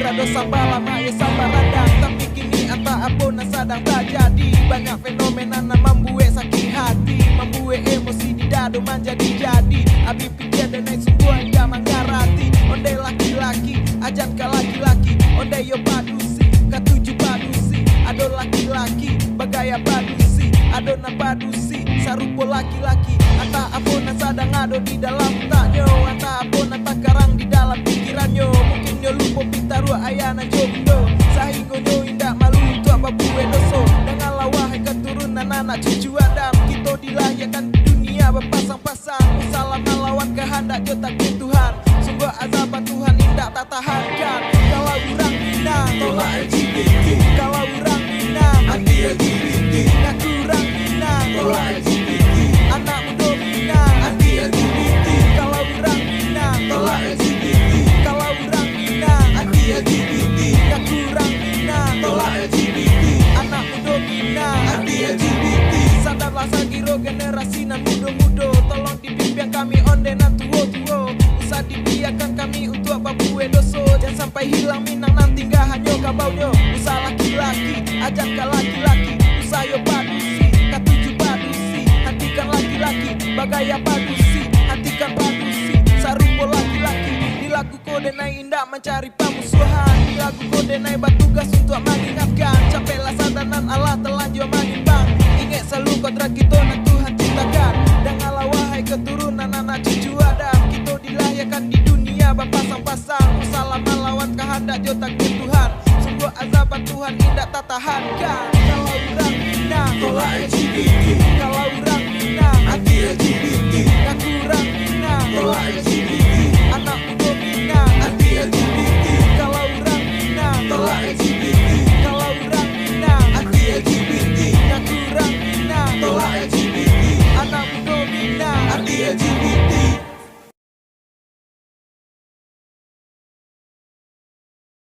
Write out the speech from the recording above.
rado sambala maya sambar radang. Tapi kini anta apona sadang terjadi. Banyak fenomena na membuat sakit hati, membuat emosi di dado menjadi-jadi. Abi pikir dan naik sungguh enggak mengarati. Onde laki-laki, ajan ka laki-laki. Onde yo padusi, katuju padusi. Ado laki-laki, bagaya padusi. Ado na padusi, sarupo laki-laki. Anta apona sadang ado di dalam taknyo. Anta apona takarang di dalam pikiranyo. Mungkin yo lupo pitarua ayana jogindo. Sahingo nyo indak malu untuk apa buwe doso. Dengan lawahai keturunan anak cucu Adam. Kita dilahirkan di dunia berpasang-pasang. Salam melawan kehendak jotak Tuhan. Sungguh azaban Tuhan indak tak tahankan. Kalau orang Minang tolak LGBT. Kalau orang Minang anti LGBT. Ngaku orang Minang tolak LGBT. Anak muda Minang anti LGBT. Kalau orang Minang tolak LGBT. Kalau orang Minang anti LGBT. Ngaku orang Minang tolak LGBT. Anak muda Minang anti LGBT. Sadarlah sagiro generasi nan muda-muda. Tolong dibimbing kami ondenan tuo-tuo. Usah dibiarkan kami untuk apa buwe doso. Jangan sampai hilang Minang nanti gak hanya kabaunya. Usah laki-laki, ajak ka laki-laki. Usah yo padusi, katuju padusi. Hentikan laki-laki, bagaya padusi. Hentikan padusi, sarupo laki-laki. Di lagu kode naik indah mencari pemusuhan. Di lagu kode naik bertugas untuk mengingatkan. Capailah sadanan Allah telanjur menimbang. Ingat selalu kodrat kita dan Tuhan ciptakan. Dengarlah wahai keturunan anak cucu Adam. Kita dilahirkan di dunia berpasang-pasang. Salam melawan kehendak jotak Tuhan. Sungguh azaban Tuhan indah tak tahankan. Kalau orang Minang tolak LGBT. Kalau orang Minang anti LGBT. Ngaku orang Minang tolak LGBT.